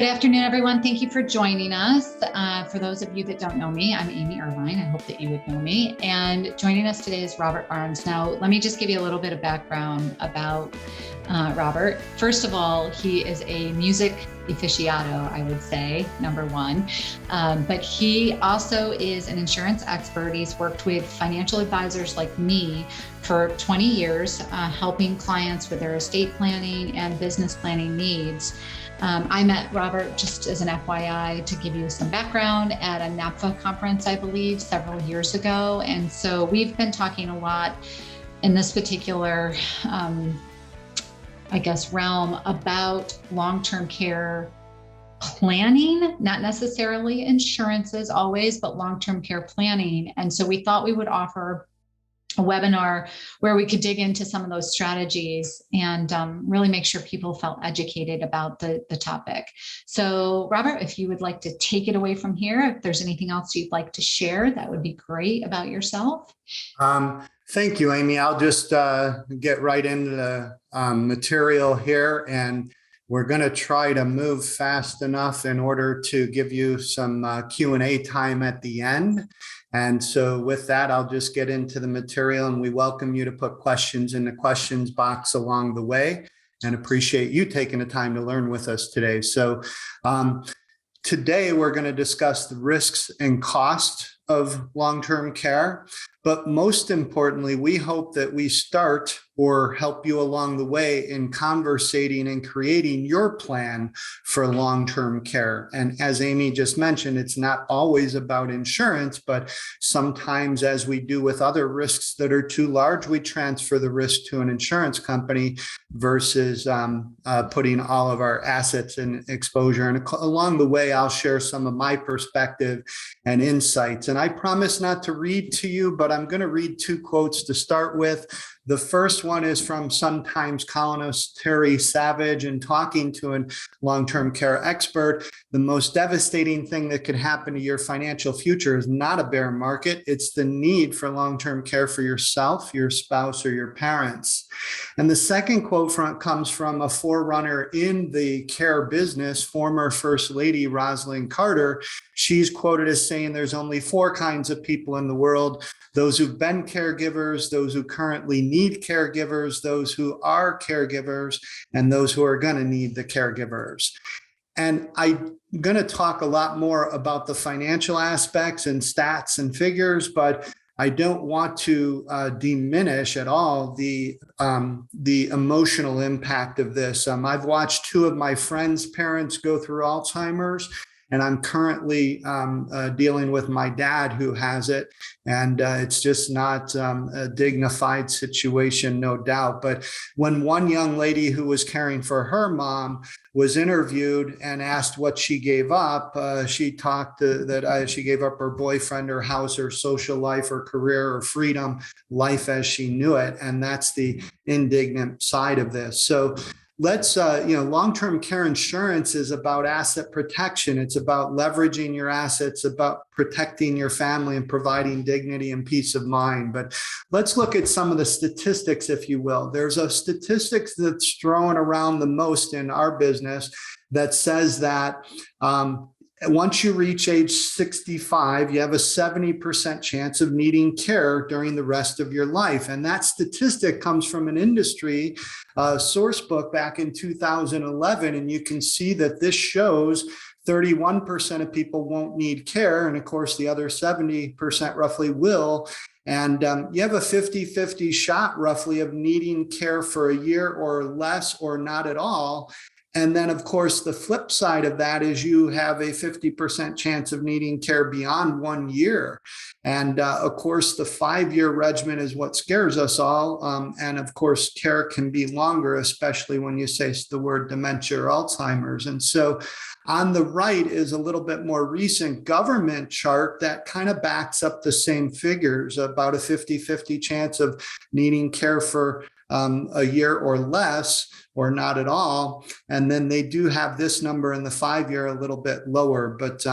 Good afternoon, everyone. Thank you for joining us. For those of you that don't know me, I'm Amy Irvine. I hope that you would know me. And joining us today is Robert Barnes. Now, let me just give you a little bit of background about Robert. First of all, he is a music aficionado, I would say, number one. But he also is an insurance expert. He's worked with financial advisors like me for 20 years, helping clients with their estate planning and business planning needs. I met Robert, just as an FYI, to give you some background, at a NAPFA conference, I believe, several years ago. And so we've been talking a lot in this particular, realm about long-term care planning, not necessarily insurances always, but long-term care planning. And so we thought we would offer a webinar where we could dig into some of those strategies and really make sure people felt educated about the topic. So Robert, if you would like to take it away from here, if there's anything else you'd like to share, that would be great about yourself. Thank you, Amy. I'll just get right into the material here, and we're going to try to move fast enough in order to give you some Q&A time at the end. And so with that, I'll just get into the material, and we welcome you to put questions in the questions box along the way, and appreciate you taking the time to learn with us today. So today we're going to discuss the risks and costs of long-term care. But most importantly, we hope that we start or help you along the way in conversating and creating your plan for long-term care. And as Amy just mentioned, it's not always about insurance, but sometimes, as we do with other risks that are too large, we transfer the risk to an insurance company versus putting all of our assets in exposure. And along the way, I'll share some of my perspective and insights. And I promise not to read to you, but I'm going to read two quotes to start with. The first one is from Sun-Times columnist Terry Savage, and talking to a long-term care expert, the most devastating thing that could happen to your financial future is not a bear market. It's the need for long-term care for yourself, your spouse, or your parents. And the second quote comes from a forerunner in the care business, former First Lady Rosalynn Carter. She's quoted as saying there's only four kinds of people in the world: those who've been caregivers, those who currently need caregivers, those who are caregivers, and those who are going to need the caregivers. And I'm going to talk a lot more about the financial aspects and stats and figures, but I don't want to diminish at all the emotional impact of this. I've watched two of my friends' parents go through Alzheimer's, and I'm currently dealing with my dad who has it. And it's just not a dignified situation, no doubt. But when one young lady who was caring for her mom was interviewed and asked what she gave up, she talked that she gave up her boyfriend, her house, her social life, her career, her freedom, life as she knew it. And that's the indignant side of this. So let's, long-term care insurance is about asset protection. It's about leveraging your assets, about protecting your family and providing dignity and peace of mind. But let's look at some of the statistics, if you will. There's a statistics that's thrown around the most in our business that says that once you reach age 65, you have a 70% chance of needing care during the rest of your life. And that statistic comes from an industry source book back in 2011. And you can see that this shows 31% of people won't need care. And of course, the other 70% roughly will. And you have a 50-50 shot roughly of needing care for a year or less or not at all. And then, of course, the flip side of that is you have a 50% chance of needing care beyond 1 year. And of course, the 5-year regimen is what scares us all. And of course, care can be longer, especially when you say the word dementia or Alzheimer's. And so on the right is a little bit more recent government chart that kind of backs up the same figures, about a 50-50 chance of needing care for a year or less or not at all. And then they do have this number in the 5-year a little bit lower. But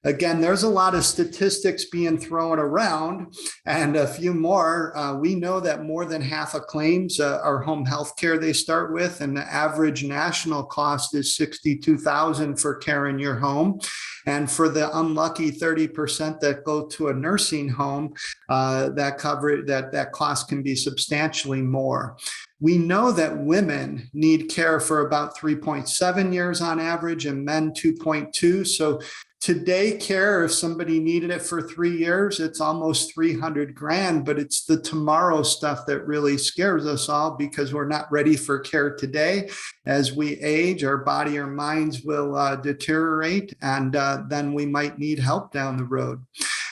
again, there's a lot of statistics being thrown around, and a few more. We know that more than half of claims are home health care they start with, and the average national cost is $62,000 for care in your home. And for the unlucky 30% that go to a nursing home, that cost can be substantially more. We know that women need care for about 3.7 years on average, and men 2.2. So today care, if somebody needed it for 3 years, it's almost 300 grand, but it's the tomorrow stuff that really scares us all, because we're not ready for care today. As we age, our body or minds will deteriorate, and then we might need help down the road.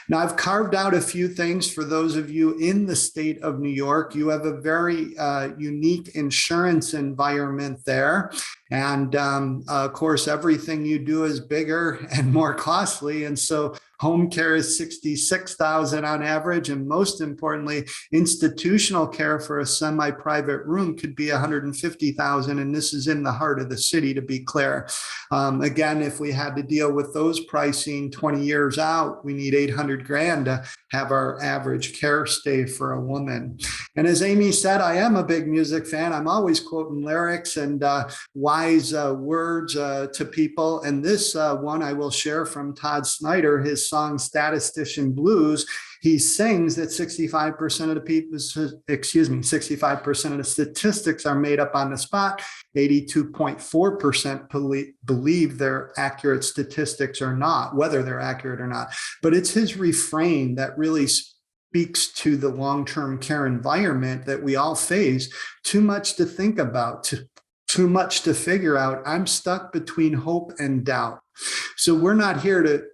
Now, I've carved out a few things for those of you in the state of New York. You have a very unique insurance environment there. And of course, everything you do is bigger and more costly. And so home care is $66,000 on average. And most importantly, institutional care for a semi-private room could be $150,000. And this is in the heart of the city, to be clear. Again, if we had to deal with those pricing 20 years out, we need 800 grand to have our average care stay for a woman. And as Amy said, I am a big music fan. I'm always quoting lyrics and wise words to people. And this one I will share from Todd Snyder, his song Statistician Blues. He sings that 65% of the people, 65% of the statistics are made up on the spot. 82.4% believe they're accurate statistics or not, whether they're accurate or not. But it's his refrain that really speaks to the long-term care environment that we all face. Too much to think about, too much to figure out. I'm stuck between hope and doubt. So we're not here to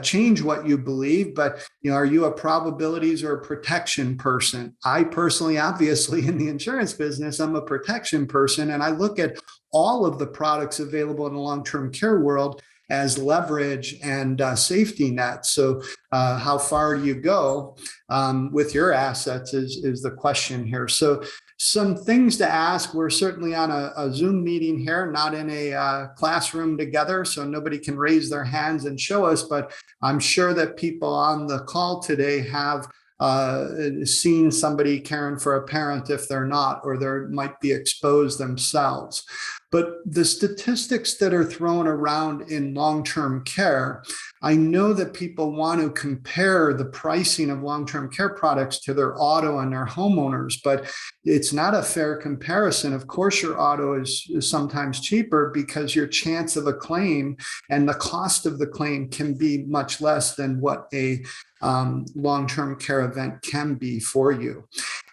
change what you believe, but are you a probabilities or a protection person? I personally, obviously, in the insurance business, I'm a protection person, and I look at all of the products available in the long-term care world as leverage and safety nets. So how far do you go with your assets is the question here. So some things to ask. We're certainly on a Zoom meeting here, not in a classroom together, so nobody can raise their hands and show us, but I'm sure that people on the call today have seen somebody caring for a parent if they're not, or they might be exposed themselves. But the statistics that are thrown around in long-term care, I know that people want to compare the pricing of long-term care products to their auto and their homeowners, but it's not a fair comparison. Of course, your auto is sometimes cheaper because your chance of a claim and the cost of the claim can be much less than what a long-term care event can be for you.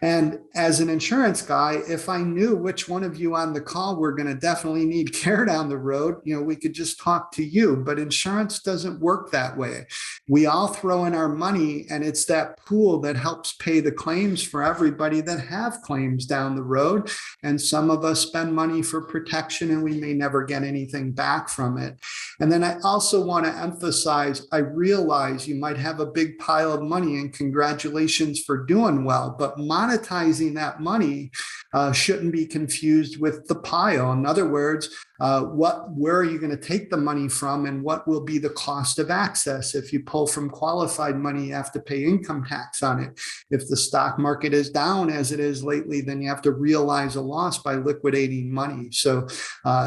And as an insurance guy, if I knew which one of you on the call were going to definitely need care down the road, we could just talk to you. But insurance doesn't work that way. We all throw in our money, and it's that pool that helps pay the claims for everybody that have claims down the road. And some of us spend money for protection, and we may never get anything back from it. And then I also want to emphasize, I realize you might have a big pile of money, and congratulations for doing well, but monetizing that money shouldn't be confused with the pile. In other words, where are you going to take the money from, and what will be the cost of access? If you pull from qualified money, you have to pay income tax on it. If the stock market is down as it is lately, then you have to realize a loss by liquidating money. So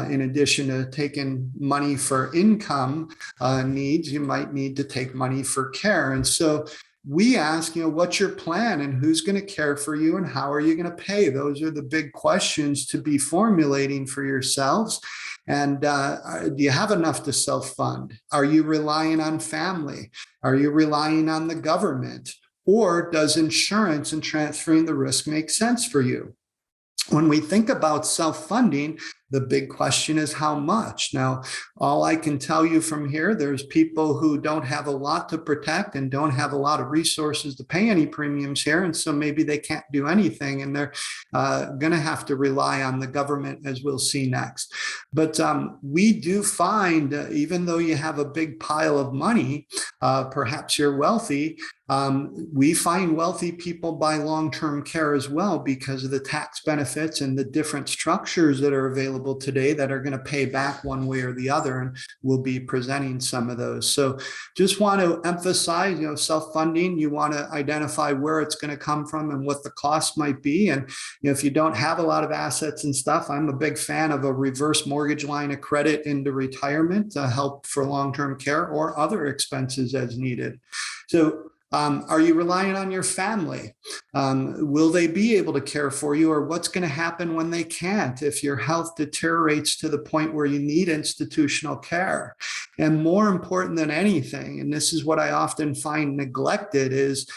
in addition to taking money for income needs, you might need to take money for care. And so we ask, what's your plan, and who's going to care for you, and how are you going to pay? Those are the big questions to be formulating for yourselves. And do you have enough to self-fund? Are you relying on family? Are you relying on the government? Or does insurance and transferring the risk make sense for you? When we think about self-funding, the big question is how much. Now, all I can tell you from here, there's people who don't have a lot to protect and don't have a lot of resources to pay any premiums here. And so maybe they can't do anything, and they're going to have to rely on the government, as we'll see next. But we do find, even though you have a big pile of money, perhaps you're wealthy, We find wealthy people buy long-term care as well because of the tax benefits and the different structures that are available today that are going to pay back one way or the other. And we'll be presenting some of those. So just want to emphasize, self-funding, you want to identify where it's going to come from and what the cost might be. And if you don't have a lot of assets and stuff, I'm a big fan of a reverse mortgage line of credit into retirement to help for long-term care or other expenses as needed. So are you relying on your family? Will they be able to care for you, or what's going to happen when they can't if your health deteriorates to the point where you need institutional care? And more important than anything, and this is what I often find neglected, is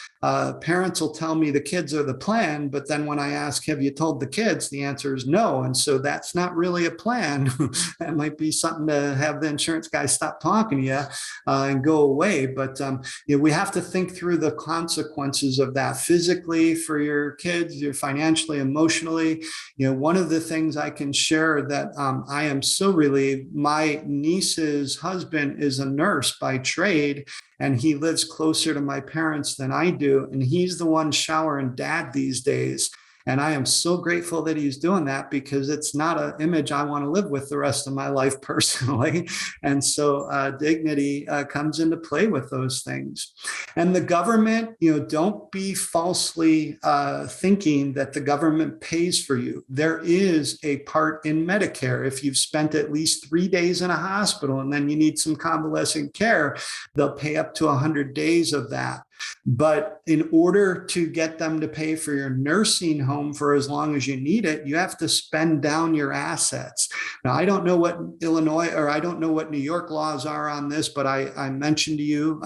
parents will tell me the kids are the plan, but then when I ask, have you told the kids? The answer is no. And so that's not really a plan. That might be something to have the insurance guy stop talking to you and go away. But we have to think through the consequences of that physically for your kids, your financially, emotionally. One of the things I can share that I am so relieved, my niece's husband is a nurse by trade, and he lives closer to my parents than I do. And he's the one showering dad these days. And I am so grateful that he's doing that, because it's not an image I want to live with the rest of my life personally. And so dignity comes into play with those things. And the government, don't be falsely thinking that the government pays for you. There is a part in Medicare. If you've spent at least 3 days in a hospital and then you need some convalescent care, they'll pay up to 100 days of that. But in order to get them to pay for your nursing home for as long as you need it, you have to spend down your assets. Now, I don't know what Illinois, or I don't know what New York laws are on this, but I mentioned to you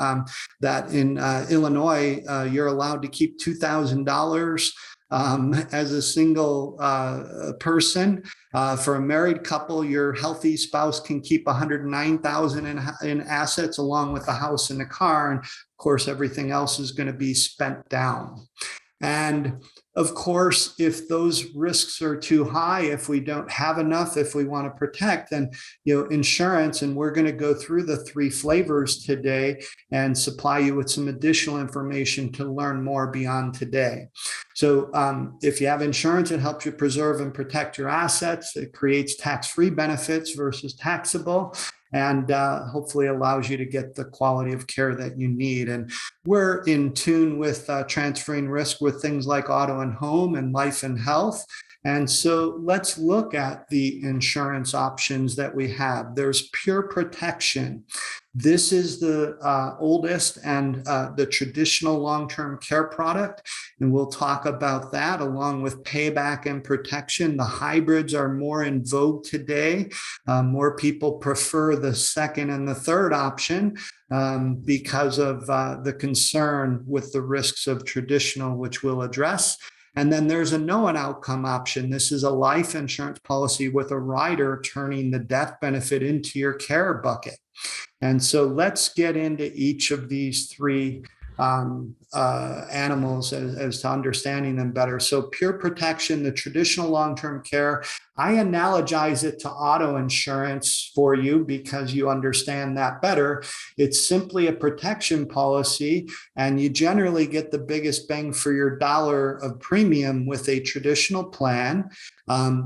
that in Illinois, you're allowed to keep $2,000 as a single person. For a married couple, your healthy spouse can keep $109,000 in assets, along with the house and the car. And of course, everything else is going to be spent down. And of course, if those risks are too high, if we don't have enough, if we want to protect, then insurance, and we're going to go through the 3 flavors today and supply you with some additional information to learn more beyond today. So if you have insurance, it helps you preserve and protect your assets. It creates tax-free benefits versus taxable, and hopefully allows you to get the quality of care that you need. And we're in tune with transferring risk with things like auto and home and life and health. And so let's look at the insurance options that we have. There's pure protection. This is the oldest and the traditional long-term care product, and we'll talk about that along with payback and protection. The hybrids are more in vogue today. More people prefer the second and the third option because of the concern with the risks of traditional, which we'll address. And then there's a known outcome option. This is a life insurance policy with a rider turning the death benefit into your care bucket. And so let's get into each of these 3 animals as to understanding them better. So pure protection, the traditional long-term care, I analogize it to auto insurance for you because you understand that better. It's simply a protection policy, and you generally get the biggest bang for your dollar of premium with a traditional plan.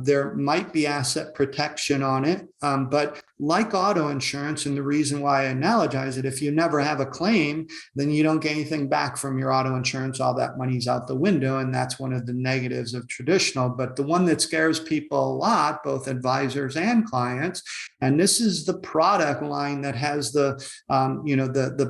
There might be asset protection on it, but like auto insurance, and the reason why I analogize it, if you never have a claim, then you don't get anything back from your auto insurance. All that money's out the window, and that's one of the negatives of traditional. But the one that scares people a lot, both advisors and clients, and this is the product line that has the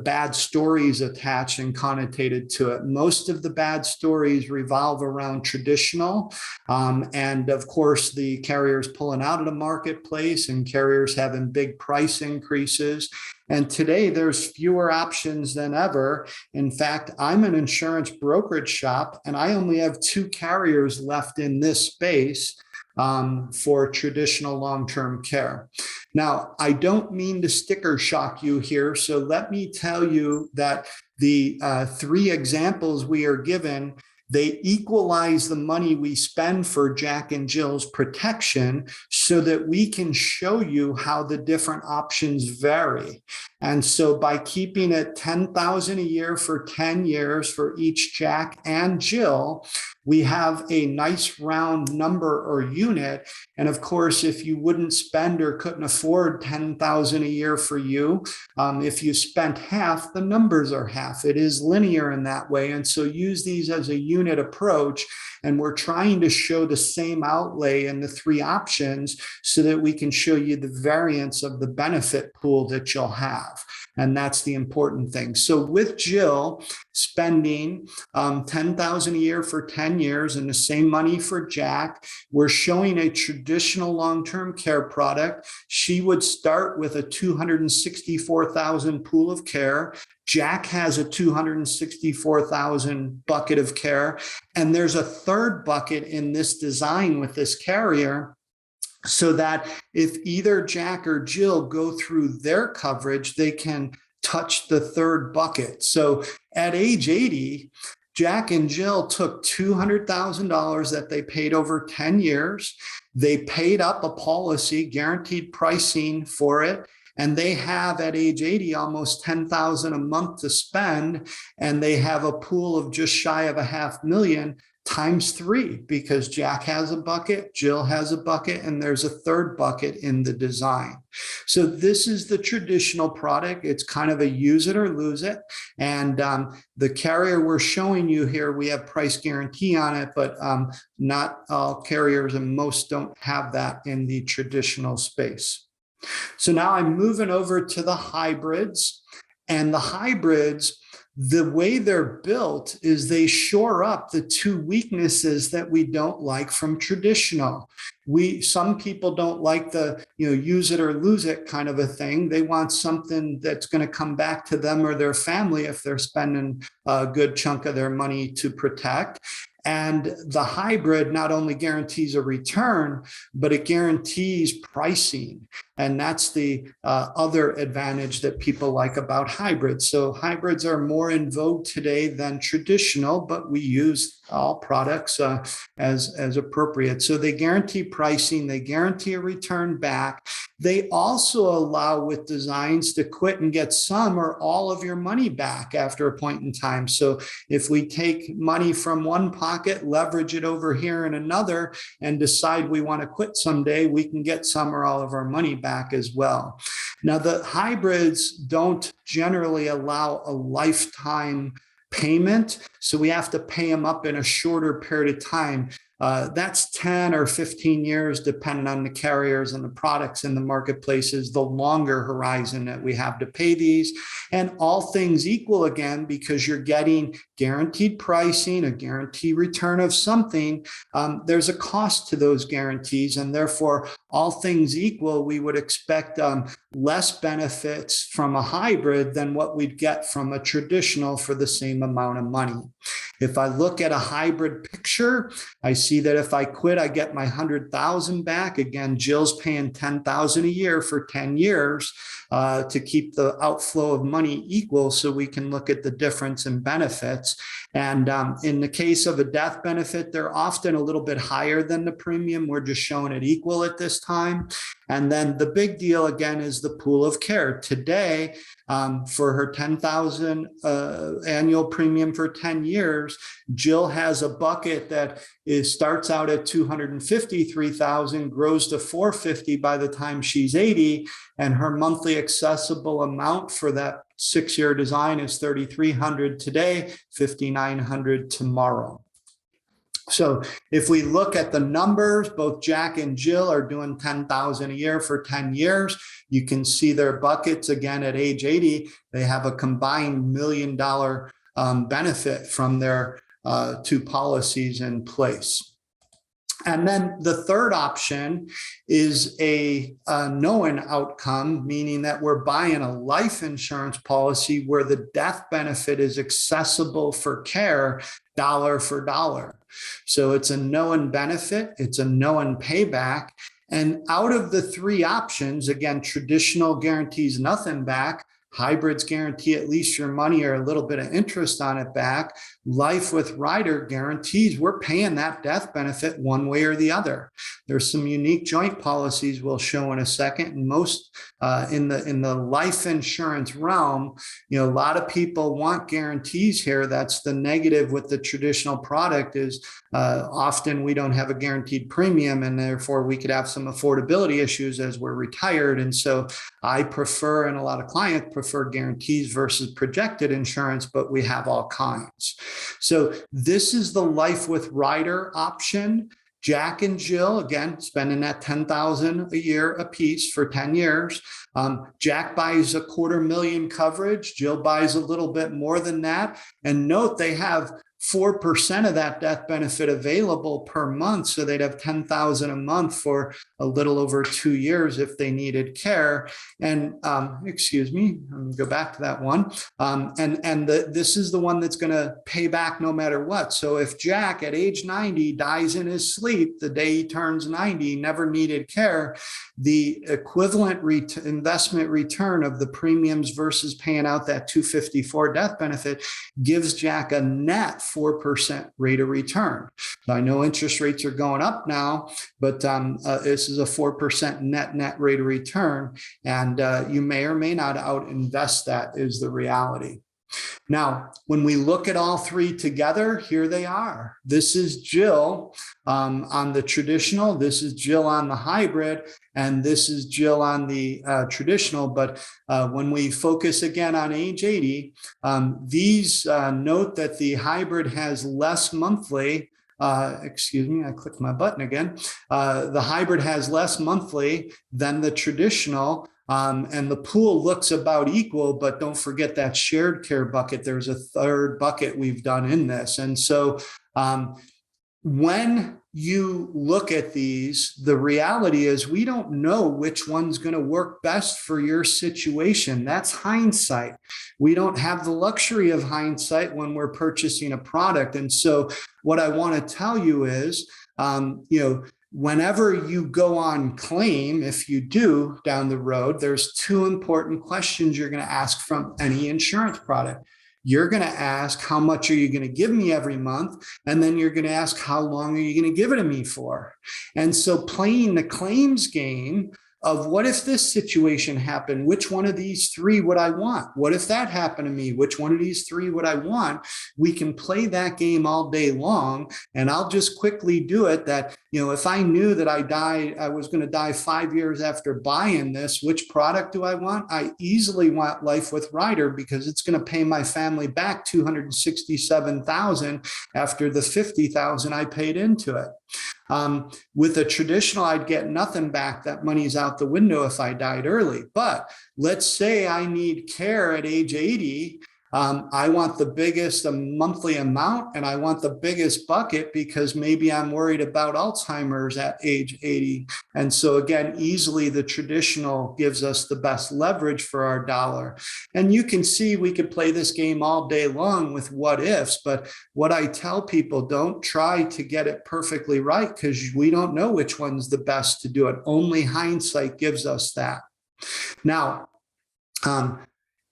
bad stories attached and connotated to it. Most of the bad stories revolve around traditional, and of course the carriers pulling out of the marketplace and carriers having big price increases. And today there's fewer options than ever. In fact, I'm an insurance brokerage shop, and I only have 2 carriers left in this space for traditional long-term care. Now, I don't mean to sticker shock you here, so let me tell you that the 3 examples we are given, they equalize the money we spend for Jack and Jill's protection so that we can show you how the different options vary. And so by keeping it $10,000 a year for 10 years for each Jack and Jill, we have a nice round number or unit. And of course, if you wouldn't spend or couldn't afford $10,000 a year for you, if you spent half, the numbers are half. It is linear in that way. And so use these as a unit approach. And we're trying to show the same outlay in the three options so that we can show you the variance of the benefit pool that you'll have. And that's the important thing. So with Jill spending $10,000 a year for 10 years and the same money for Jack, we're showing a traditional long-term care product. She would start with a $264,000 pool of care. Jack has a $264,000 bucket of care. And there's a third bucket in this design with this carrier, so that if either Jack or Jill go through their coverage, they can touch the third bucket. So at age 80, Jack and Jill took $200,000 that they paid over 10 years. They paid up a policy, guaranteed pricing for it. And they have at age 80 almost $10,000 a month to spend, and they have a pool of just shy of $500,000 times 3, because Jack has a bucket, Jill has a bucket, and there's a third bucket in the design. So this is the traditional product. It's kind of a use it or lose it. And the carrier we're showing you here, we have price guarantee on it, but not all carriers and most don't have that in the traditional space. So now I'm moving over to the hybrids, and the hybrids, the way they're built is they shore up the two weaknesses that we don't like from traditional. Some people don't like the, use it or lose it kind of a thing. They want something that's going to come back to them or their family if they're spending a good chunk of their money to protect. And the hybrid not only guarantees a return, but it guarantees pricing. And that's the other advantage that people like about hybrids. So hybrids are more in vogue today than traditional, but we use all products as appropriate. So they guarantee pricing, they guarantee a return back. They also allow with designs to quit and get some or all of your money back after a point in time. So if we take money from one pocket, leverage it over here in another, and decide we want to quit someday, we can get some or all of our money back as well. Now, the hybrids don't generally allow a lifetime payment, so we have to pay them up in a shorter period of time. That's 10 or 15 years, depending on the carriers and the products in the marketplaces, the longer horizon that we have to pay these. And all things equal, again, because you're getting guaranteed pricing, a guaranteed return of something, there's a cost to those guarantees. And therefore, all things equal, we would expect less benefits from a hybrid than what we'd get from a traditional for the same amount of money. If I look at a hybrid picture, I see that if I quit, I get my $100,000 back. Again, Jill's paying $10,000 a year for 10 years to keep the outflow of money equal, so we can look at the difference in benefits. And in the case of a death benefit, they're often a little bit higher than the premium. We're just showing it equal at this time. And then the big deal, again, is the pool of care. Today, for her $10,000 annual premium for 10 years, Jill has a bucket that starts out at $253,000, grows to $450,000 by the time she's 80, and her monthly accessible amount for that 6-year design is $3,300 today, $5,900 tomorrow. So if we look at the numbers, both Jack and Jill are doing $10,000 a year for 10 years. You can see their buckets again at age 80. They have a combined $1 million benefit from their two policies in place. And then the third option is a known outcome, meaning that we're buying a life insurance policy where the death benefit is accessible for care dollar for dollar. So it's a known benefit, it's a known payback. And out of the three options, again, traditional guarantees nothing back, hybrids guarantee at least your money or a little bit of interest on it back. Life with rider guarantees we're paying that death benefit one way or the other. There's some unique joint policies we'll show in a second. And most in the life insurance realm, a lot of people want guarantees here. That's the negative with the traditional product is often we don't have a guaranteed premium, and therefore we could have some affordability issues as we're retired. And so I prefer, and a lot of clients prefer, guarantees versus projected insurance, but we have all kinds. So this is the life with rider option. Jack and Jill, again, spending that $10,000 a year a piece for 10 years. Jack buys $250,000 coverage. Jill buys a little bit more than that. And note, they have 4% of that death benefit available per month. So they'd have $10,000 a month for a little over 2 years if they needed care. And excuse me, let me go back to that one. This is the one that's going to pay back no matter what. So if Jack at age 90 dies in his sleep the day he turns 90, never needed care, the equivalent investment return of the premiums versus paying out that $254 death benefit gives Jack a net 4% rate of return. So I know interest rates are going up now, but this is a 4% net rate of return. And you may or may not out invest that is the reality. Now, when we look at all three together, here they are. This is Jill on the traditional, this is Jill on the hybrid, and this is Jill on the traditional. But when we focus again on age 80, these note that the hybrid has less monthly. Excuse me, I clicked my button again. The hybrid has less monthly than the traditional. And the pool looks about equal, but don't forget that shared care bucket. There's a third bucket we've done in this. And so when you look at these, the reality is we don't know which one's going to work best for your situation. That's hindsight. We don't have the luxury of hindsight when we're purchasing a product. And so what I want to tell you is, whenever you go on claim, if you do down the road, there's two important questions you're going to ask from any insurance product. You're going to ask, how much are you going to give me every month? And then you're going to ask, how long are you going to give it to me for? And so playing the claims game of what if this situation happened? Which one of these three would I want? What if that happened to me? Which one of these three would I want? We can play that game all day long. And I'll just quickly do it that, if I knew that I was going to die 5 years after buying this, which product do I want? I easily want Life with Rider because it's going to pay my family back $267,000 after the $50,000 I paid into it. With a traditional, I'd get nothing back. That money's out the window if I died early. But let's say I need care at age 80. I want the biggest monthly amount, and I want the biggest bucket because maybe I'm worried about Alzheimer's at age 80. And so again, easily the traditional gives us the best leverage for our dollar. And you can see we could play this game all day long with what ifs, but what I tell people, don't try to get it perfectly right because we don't know which one's the best to do it. Only hindsight gives us that. Now,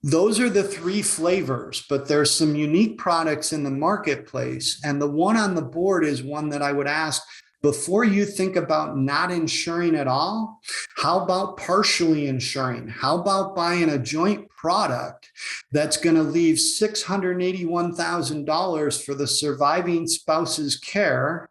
those are the three flavors, but there's some unique products in the marketplace. And the one on the board is one that I would ask before you think about not insuring at all. How about partially insuring? How about buying a joint product that's going to leave $681,000 for the surviving spouse's care,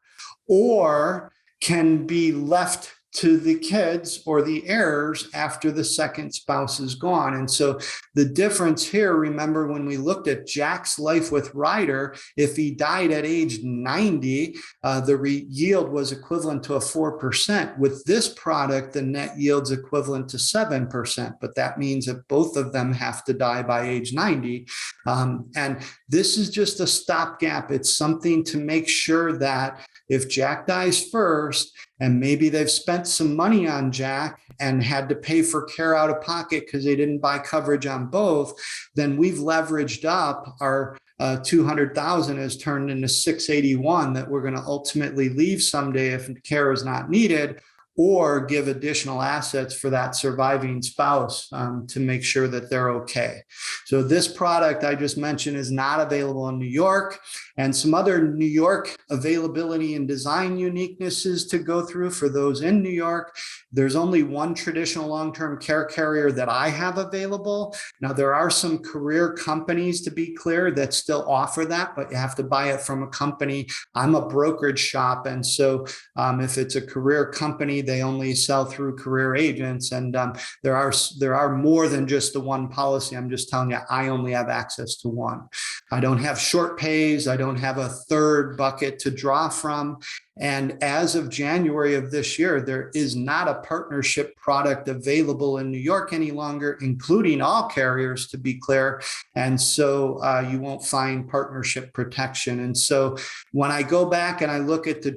or can be left to the kids or the heirs after the second spouse is gone? And so the difference here, remember when we looked at Jack's Life with Rider, if he died at age 90, the yield was equivalent to a 4%. With this product, the net yield's equivalent to 7%, but that means that both of them have to die by age 90. And this is just a stopgap. It's something to make sure that if Jack dies first, and maybe they've spent some money on Jack and had to pay for care out of pocket because they didn't buy coverage on both, then we've leveraged up our 200,000 has turned into 681 that we're going to ultimately leave someday if care is not needed, or give additional assets for that surviving spouse to make sure that they're okay. So this product I just mentioned is not available in New York. And some other New York availability and design uniquenesses to go through for those in New York. There's only one traditional long-term care carrier that I have available. Now, there are some career companies, to be clear, that still offer that, but you have to buy it from a company. I'm a brokerage shop, and so if it's a career company, they only sell through career agents, and there are more than just the one policy. I'm just telling you, I only have access to one. I don't have short pays. I don't have a third bucket to draw from. And as of January of this year, there is not a partnership product available in New York any longer, including all carriers, to be clear. And so you won't find partnership protection. And so when I go back and I look at the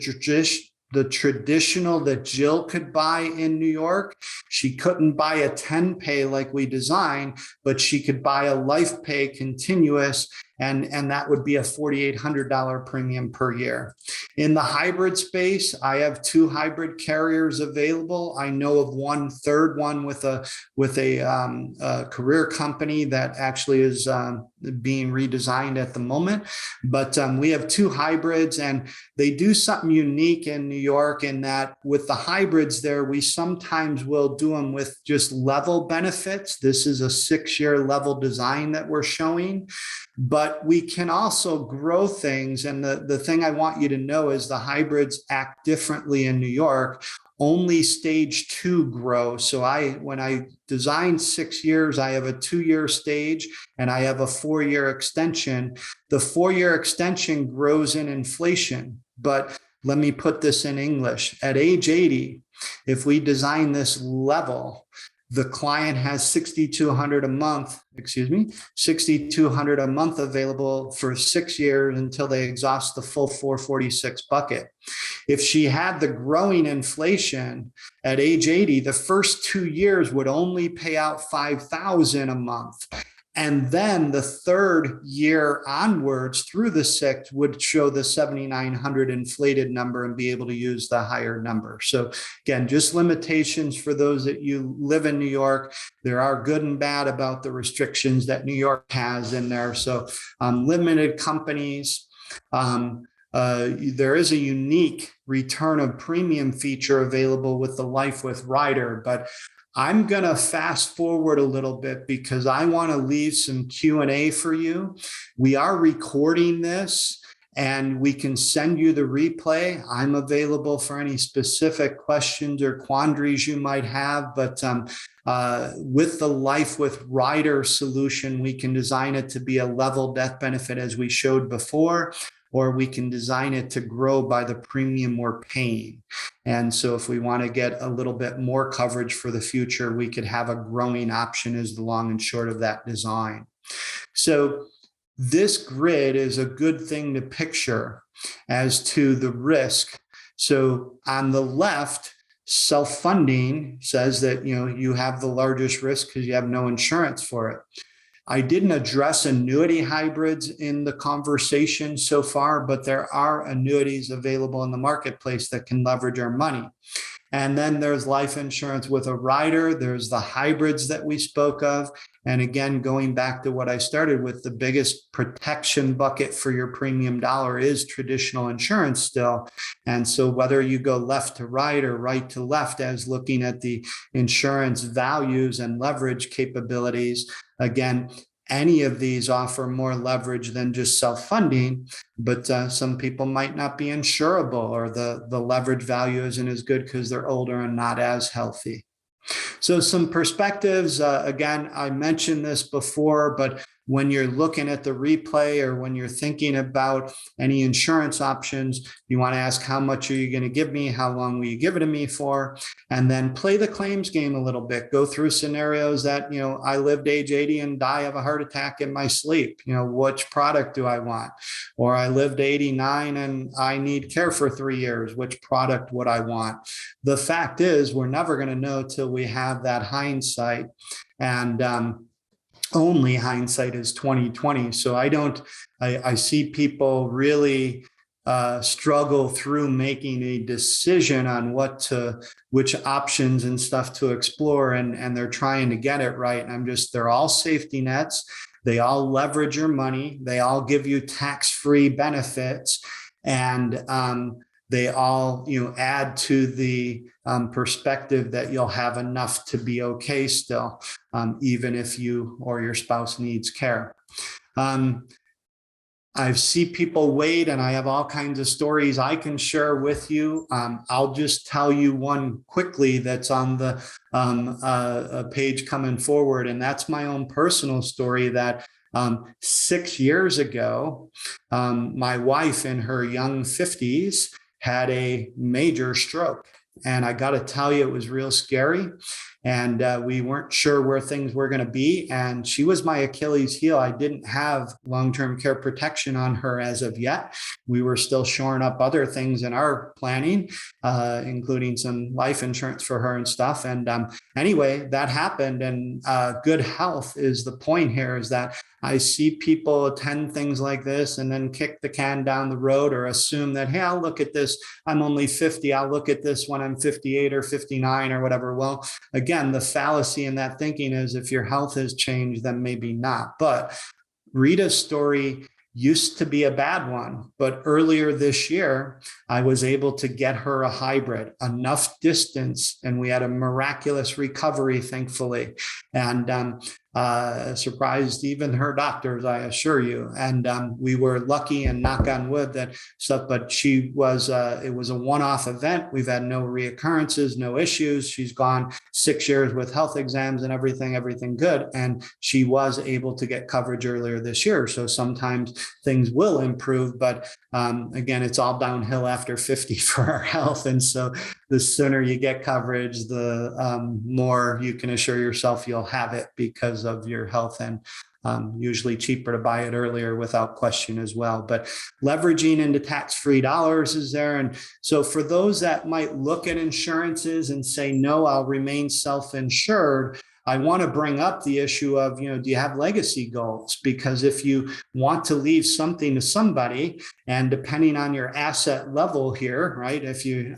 traditional that Jill could buy in New York, she couldn't buy a 10 pay like we design, but she could buy a life pay continuous, and that would be a $4,800 premium per year. In the hybrid space, I have two hybrid carriers available. I know of one third one with a career company that actually is being redesigned at the moment. But we have two hybrids, and they do something unique in New York in that with the hybrids there, we sometimes will do them with just level benefits. This is a 6-year level design that we're showing. But we can also grow things. And the thing I want you to know is the hybrids act differently in New York. Only stage 2 grow. So when I design 6 years, I have a 2-year stage and I have a 4-year extension. The 4-year extension grows in inflation. But let me put this in English. At age 80, if we design this level, the client has $6,200 a month, $6,200 a month available for 6 years until they exhaust the full 446 bucket. If she had the growing inflation at age 80, the first 2 years would only pay out $5,000 a month. And then the third year onwards through the 6th would show the 7,900 inflated number and be able to use the higher number. So again, just limitations for those that you live in New York. There are good and bad about the restrictions that New York has in there. So limited companies. There is a unique return of premium feature available with the Life with Rider, but I'm going to fast forward a little bit because I want to leave some Q&A for you. We are recording this and we can send you the replay. I'm available for any specific questions or quandaries you might have, but with the Life with Rider solution, we can design it to be a level death benefit as we showed before, or we can design it to grow by the premium we're paying. And so if we want to get a little bit more coverage for the future, we could have a growing option as the long and short of that design. So this grid is a good thing to picture as to the risk. So on the left, self-funding says that you have the largest risk because you have no insurance for it. I didn't address annuity hybrids in the conversation so far, but there are annuities available in the marketplace that can leverage our money. And then there's life insurance with a rider. There's the hybrids that we spoke of. And again, going back to what I started with, the biggest protection bucket for your premium dollar is traditional insurance still. And so whether you go left to right or right to left as looking at the insurance values and leverage capabilities, again, any of these offer more leverage than just self-funding, but some people might not be insurable, or the leverage value isn't as good because they're older and not as healthy. So some perspectives, again, I mentioned this before, but when you're looking at the replay or when you're thinking about any insurance options, you want to ask, how much are you going to give me? How long will you give it to me for? And then play the claims game a little bit. Go through scenarios that, I lived age 80 and die of a heart attack in my sleep. Which product do I want? Or I lived 89 and I need care for 3 years. Which product would I want? The fact is, we're never going to know till we have that hindsight. And only hindsight is 2020. So I see people really struggle through making a decision on which options and stuff to explore, and they're trying to get it right. And they're all safety nets. They all leverage your money. They all give you tax-free benefits, and they all, add to the perspective that you'll have enough to be okay still, even if you or your spouse needs care. I see people wait, and I have all kinds of stories I can share with you. I'll just tell you one quickly that's on the page coming forward, and that's my own personal story that 6 years ago, my wife in her young 50s had a major stroke. And I got to tell you, it was real scary. And we weren't sure where things were going to be. And she was my Achilles heel. I didn't have long-term care protection on her as of yet. We were still shoring up other things in our planning, including some life insurance for her and stuff. And anyway, that happened. And good health is the point here, is that I see people attend things like this and then kick the can down the road, or assume that, hey, I'll look at this. I'm only 50. I'll look at this when I'm 58 or 59 or whatever. Well, again, the fallacy in that thinking is if your health has changed, then maybe not. But Rita's story used to be a bad one, but earlier this year, I was able to get her a hybrid, enough distance, and we had a miraculous recovery, thankfully, and surprised even her doctors, I assure you. And we were lucky, and knock on wood, that stuff, but she was, it was a one-off event. We've had no reoccurrences, no issues. She's gone 6 years with health exams and everything good. And she was able to get coverage earlier this year. So sometimes things will improve, but again, it's all downhill after 50 for our health. And so the sooner you get coverage, the more you can assure yourself you'll have it because of your health, and usually cheaper to buy it earlier without question as well. But leveraging into tax-free dollars is there. And so for those that might look at insurances and say, no, I'll remain self-insured, I want to bring up the issue of, do you have legacy goals? Because if you want to leave something to somebody, and depending on your asset level here, right, if you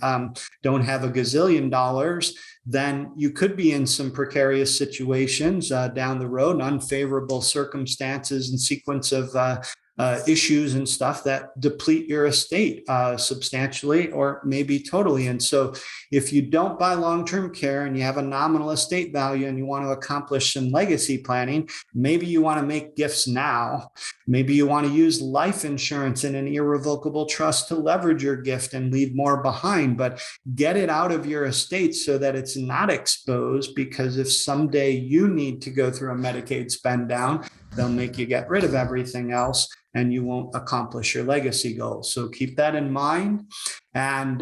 don't have a gazillion dollars, then you could be in some precarious situations down the road, unfavorable circumstances and sequence of issues and stuff that deplete your estate substantially or maybe totally. And so if you don't buy long-term care and you have a nominal estate value and you want to accomplish some legacy planning, maybe you want to make gifts now. Maybe you want to use life insurance in an irrevocable trust to leverage your gift and leave more behind, but get it out of your estate so that it's not exposed, because if someday you need to go through a Medicaid spend down, they'll make you get rid of everything else and you won't accomplish your legacy goals. So keep that in mind. And,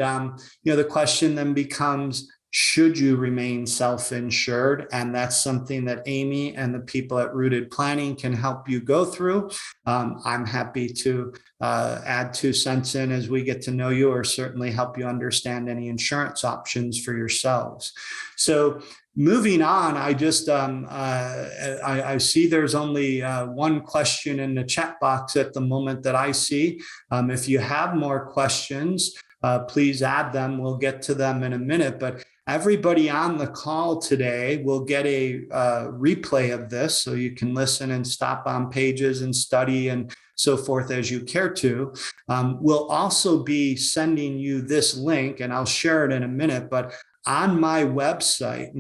the question then becomes, should you remain self-insured? And that's something that Amy and the people at Rooted Planning can help you go through. I'm happy to add 2 cents in as we get to know you, or certainly help you understand any insurance options for yourselves. So moving on, I just, I see there's only one question in the chat box at the moment that I see. If you have more questions, please add them. We'll get to them in a minute, but everybody on the call today will get a replay of this, so you can listen and stop on pages and study and so forth as you care to. We'll also be sending you this link, and I'll share it in a minute, but on my website,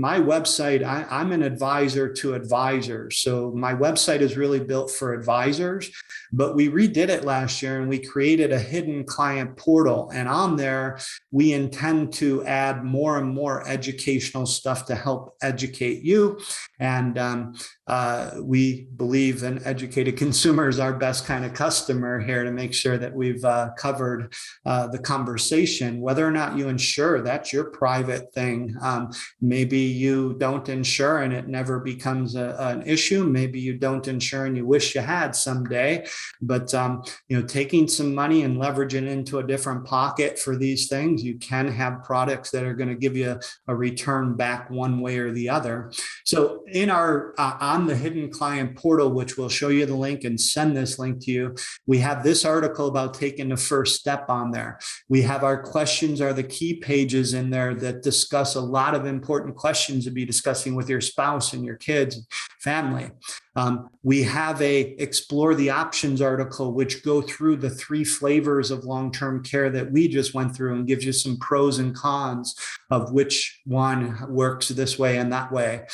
I'm an advisor to advisors. So my website is really built for advisors, but we redid it last year and we created a hidden client portal. And on there, we intend to add more and more educational stuff to help educate you. And we believe an educated consumer is our best kind of customer here, to make sure that we've covered the conversation. Whether or not you insure, that's your private thing. Maybe you don't insure and it never becomes an issue. Maybe you don't insure and you wish you had someday. But taking some money and leveraging it into a different pocket for these things, you can have products that are going to give you a return back one way or the other. So in our on on the Hidden Client Portal, which we'll show you the link and send this link to you, we have this article about taking the first step on there. We have our questions are the key pages in there that discuss a lot of important questions to be discussing with your spouse and your kids, family. We have a Explore the Options article, which go through the 3 flavors of long-term care that we just went through and gives you some pros and cons of which one works this way and that way.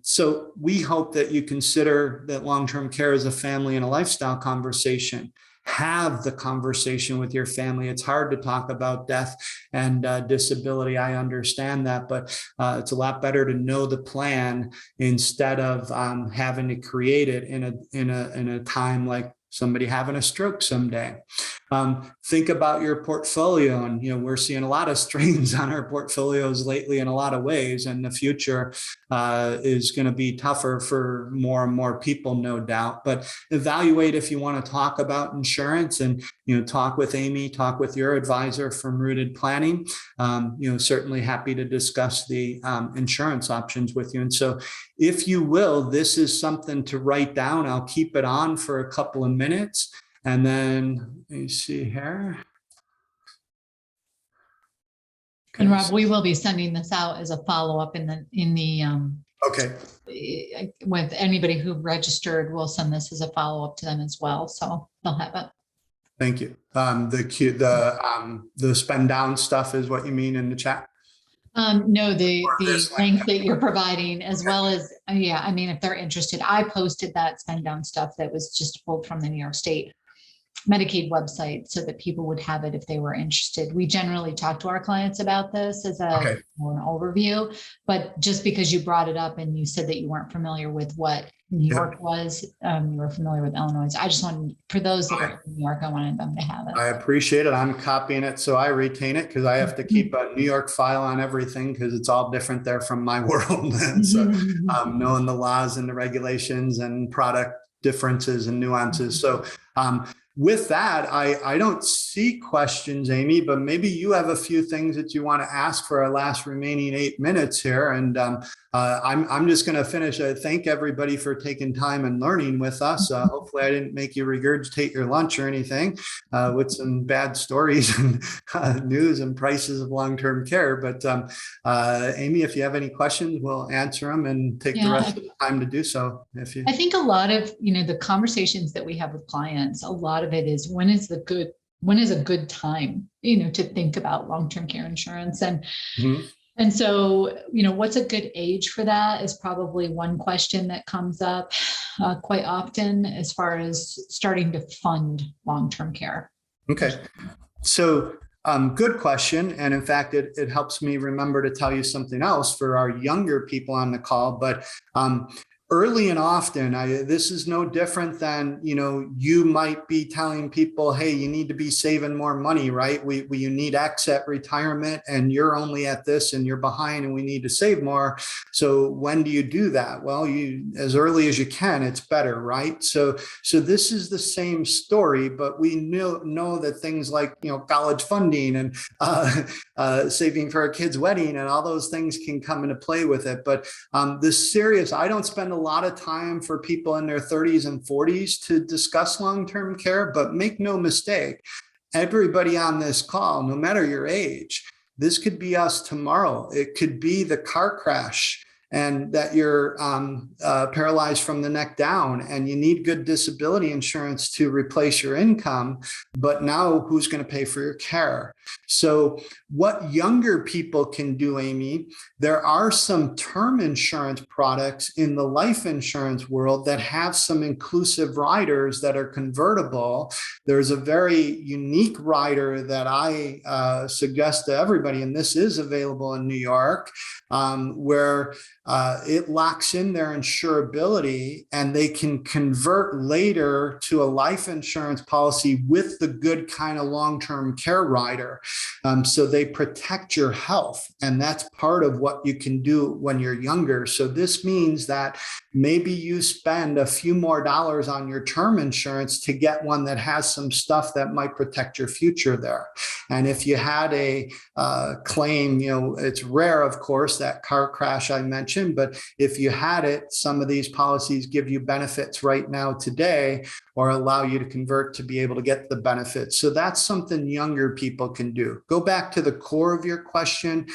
So we hope that you consider that long-term care is a family and a lifestyle conversation. Have the conversation with your family. It's hard to talk about death and disability. I understand that, but it's a lot better to know the plan instead of having to create it in a time like somebody having a stroke someday. Think about your portfolio, and we're seeing a lot of strains on our portfolios lately in a lot of ways, and the future is going to be tougher for more and more people, no doubt. But evaluate if you want to talk about insurance, and talk with Amy, talk with your advisor from Rooted Planning. Certainly happy to discuss the insurance options with you. And so, if you will, this is something to write down. I'll keep it on for a couple of minutes. And then let me see here. Okay. And Rob, we will be sending this out as a follow-up in the okay. With anybody who registered, we'll send this as a follow-up to them as well. So they'll have it. Thank you. The spend down stuff is what you mean in the chat? No, the link that you're providing, as well as, if they're interested, I posted that spend down stuff that was just pulled from the New York State Medicaid website so that people would have it if they were interested. We generally talk to our clients about this as an overview, but just because you brought it up and you said that you weren't familiar with what New York was, you were familiar with Illinois. I just wanted, for those that are in New York, I wanted them to have it. I appreciate it. I'm copying it so I retain it because I have to keep a New York file on everything because it's all different there from my world. And so knowing the laws and the regulations and product differences and nuances. So with that, I don't see questions, Amy, but maybe you have a few things that you want to ask for our last remaining 8 minutes here. And I'm just going to finish. Thank everybody for taking time and learning with us. Hopefully I didn't make you regurgitate your lunch or anything with some bad stories and news and prices of long-term care. But Amy, if you have any questions, we'll answer them and take the rest of the time to do so. I think a lot of, the conversations that we have with clients, a lot of it is when is a good time, to think about long-term care insurance. And so, what's a good age for that is probably one question that comes up quite often as far as starting to fund long-term care. Okay. So good question. And in fact, it helps me remember to tell you something else for our younger people on the call, but early and often, this is no different than, you might be telling people, hey, you need to be saving more money, right? You need X at retirement and you're only at this and you're behind and we need to save more. So when do you do that? Well, as early as you can, it's better, right? So this is the same story, but we know that things like, college funding and saving for a kid's wedding and all those things can come into play with it. But I don't spend a lot of time for people in their 30s and 40s to discuss long-term care, but make no mistake, everybody on this call, no matter your age, this could be us tomorrow. It could be the car crash and that you're paralyzed from the neck down and you need good disability insurance to replace your income, but now who's going to pay for your care? So what younger people can do, Amy, there are some term insurance products in the life insurance world that have some inclusive riders that are convertible. There's a very unique rider that I suggest to everybody, and this is available in New York, where it locks in their insurability and they can convert later to a life insurance policy with the good kind of long-term care rider. So they protect your health, and that's part of what you can do when you're younger. So this means that maybe you spend a few more dollars on your term insurance to get one that has some stuff that might protect your future there. And if you had a claim, it's rare, of course, that car crash I mentioned attention. But if you had it, some of these policies give you benefits right now today, or allow you to convert to be able to get the benefits. So that's something younger people can do. Go back to the core of your question.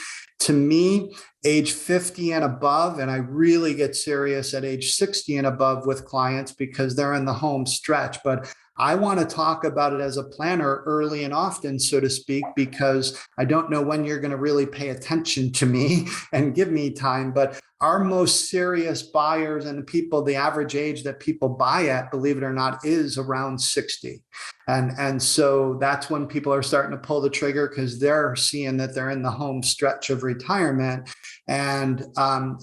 To me, age 50 and above, and I really get serious at age 60 and above with clients because they're in the home stretch. But I want to talk about it as a planner early and often, so to speak, because I don't know when you're going to really pay attention to me and give me time. But our most serious buyers and the people, the average age that people buy at, believe it or not, is around 60. And so that's when people are starting to pull the trigger because they're seeing that they're in the home stretch of retirement. And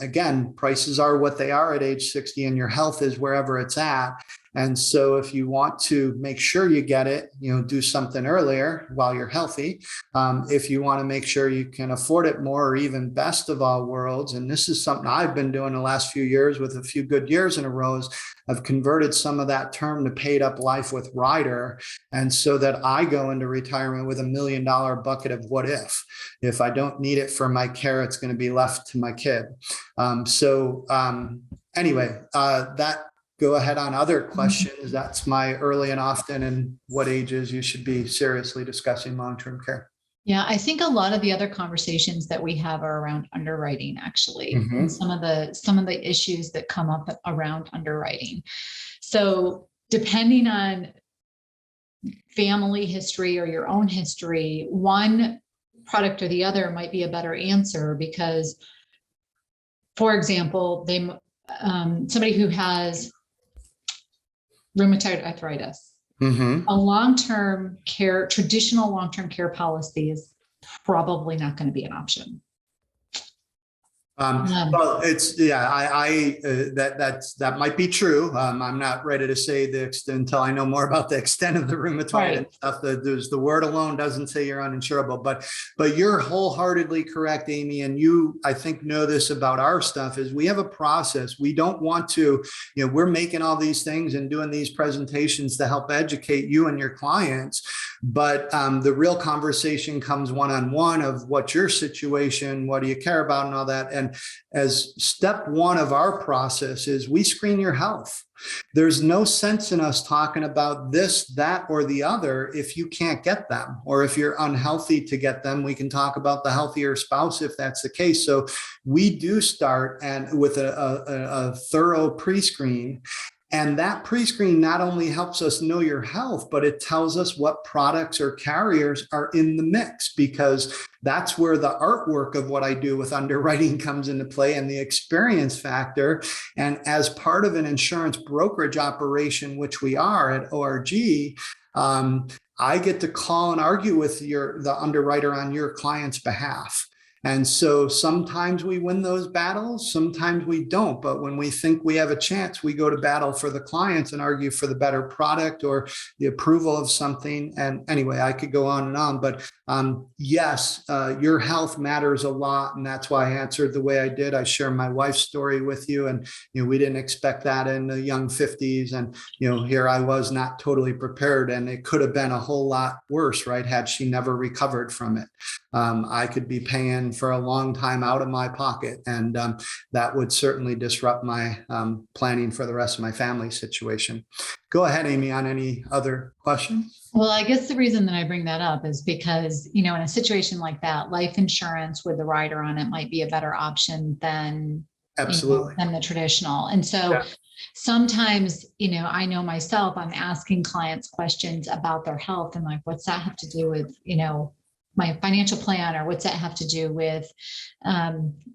again, prices are what they are at age 60 and your health is wherever it's at. And so if you want to make sure you get it, do something earlier while you're healthy. If you want to make sure you can afford it more, or even best of all worlds, and this is something I've been doing the last few years with a few good years in a row, I've converted some of that term to paid up life with rider. And so that I go into retirement with $1 million bucket of what if I don't need it for my care, it's going to be left to my kid. Anyway, that go ahead on other questions. That's my early and often, and what ages you should be seriously discussing long-term care. Yeah, I think a lot of the other conversations that we have are around underwriting, actually, and some of the issues that come up around underwriting. So depending on family history or your own history, one product or the other might be a better answer because, for example, somebody who has rheumatoid arthritis, a long-term care, traditional long-term care policy is probably not going to be an option. Well, that might be true. I'm not ready to say the extent until I know more about the extent of the rheumatoid and stuff. The word alone doesn't say you're uninsurable, but you're wholeheartedly correct, Amy. And you, I think, know this about our stuff is we have a process. We don't want to, we're making all these things and doing these presentations to help educate you and your clients. But the real conversation comes one-on-one of what's your situation, what do you care about, and all that. And as step one of our process is we screen your health. There's no sense in us talking about this, that, or the other if you can't get them, or if you're unhealthy to get them. We can talk about the healthier spouse if that's the case. So we do start with a thorough pre-screen. And that pre-screen not only helps us know your health, but it tells us what products or carriers are in the mix, because that's where the artwork of what I do with underwriting comes into play, and the experience factor. And as part of an insurance brokerage operation, which we are at ORG, I get to call and argue with the underwriter on your client's behalf. And so sometimes we win those battles, sometimes we don't. But when we think we have a chance, we go to battle for the clients and argue for the better product or the approval of something. And anyway, I could go on and on. But yes, your health matters a lot. And that's why I answered the way I did. I share my wife's story with you. And we didn't expect that in the young 50s. And here I was not totally prepared. And it could have been a whole lot worse, right? Had she never recovered from it. I could be paying for a long time out of my pocket. And that would certainly disrupt my planning for the rest of my family situation. Go ahead, Amy, on any other questions? Well, I guess the reason that I bring that up is because, in a situation like that, life insurance with the rider on it might be a better option than, absolutely, than the traditional. And so sometimes, I know myself, I'm asking clients questions about their health and like, what's that have to do with, my financial plan, or what's that have to do with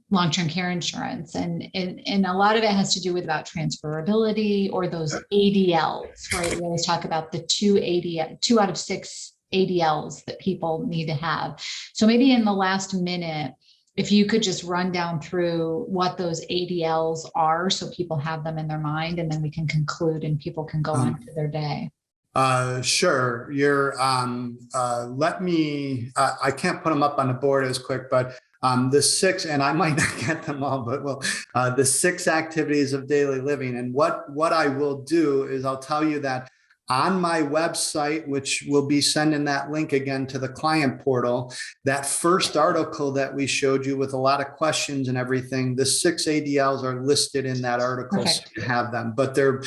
long-term care insurance? And a lot of it has to do with about transferability or those ADLs, right? We always talk about the 2 out of 6 ADLs that people need to have. So maybe in the last minute, if you could just run down through what those ADLs are so people have them in their mind, and then we can conclude and people can go on to their day. Sure. Let me, I can't put them up on the board as quick, but the 6, and I might not get them all, but the 6 activities of daily living. And what I will do is I'll tell you that on my website, which will be sending that link again to the client portal, that first article that we showed you with a lot of questions and everything, the 6 ADLs are listed in that article. So you have them, but they're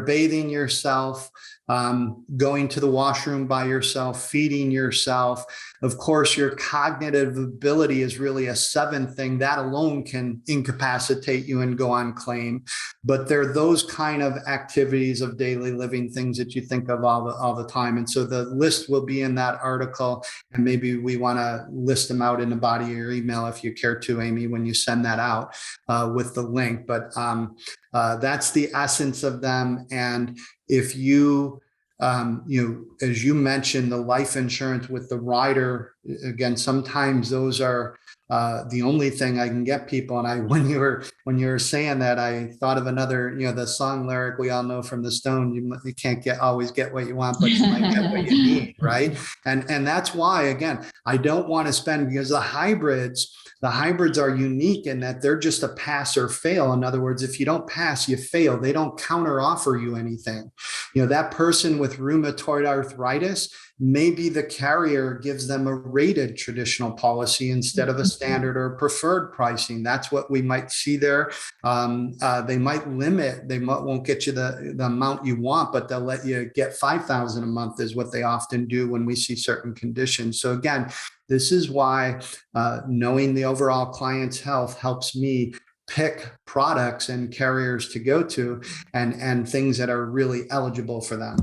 bathing yourself, going to the washroom by yourself, feeding yourself. Of course, your cognitive ability is really a 7th thing. That alone can incapacitate you and go on claim. But they're those kind of activities of daily living, things that you think of all the time. And so the list will be in that article. And maybe we want to list them out in the body of your email if you care to, Amy, when you send that out with the link. But that's the essence of them. And if you, as you mentioned, the life insurance with the rider, again, sometimes those are the only thing I can get people. And when you were saying that, I thought of another, the song lyric we all know from the Stone, you can't always get what you want, but you might get what you need, right? And that's why, again, I don't want to spend, because the hybrids are unique in that they're just a pass or fail. In other words, if you don't pass, you fail. They don't counter offer you anything. That person with rheumatoid arthritis, maybe the carrier gives them a rated traditional policy instead of a standard or preferred pricing. That's what we might see there. They might limit, won't get you the amount you want, but they'll let you get $5,000 a month is what they often do when we see certain conditions. So again, this is why knowing the overall client's health helps me pick products and carriers to go to and things that are really eligible for them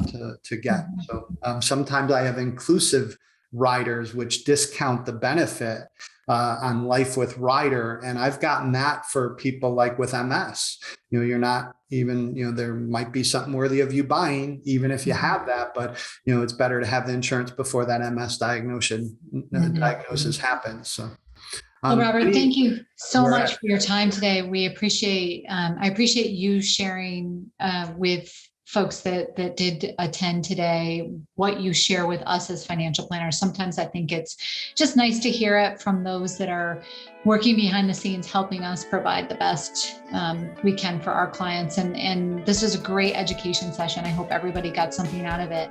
to get. So sometimes I have inclusive riders which discount the benefit on life with rider. And I've gotten that for people like with MS. You're not even, there might be something worthy of you buying, even if you have that, but it's better to have the insurance before that MS diagnosis happens. So. Well, Robert, thank you so much for your time today. We appreciate, I appreciate you sharing with folks that did attend today, what you share with us as financial planners. Sometimes I think it's just nice to hear it from those that are working behind the scenes, helping us provide the best we can for our clients. And this was a great education session. I hope everybody got something out of it.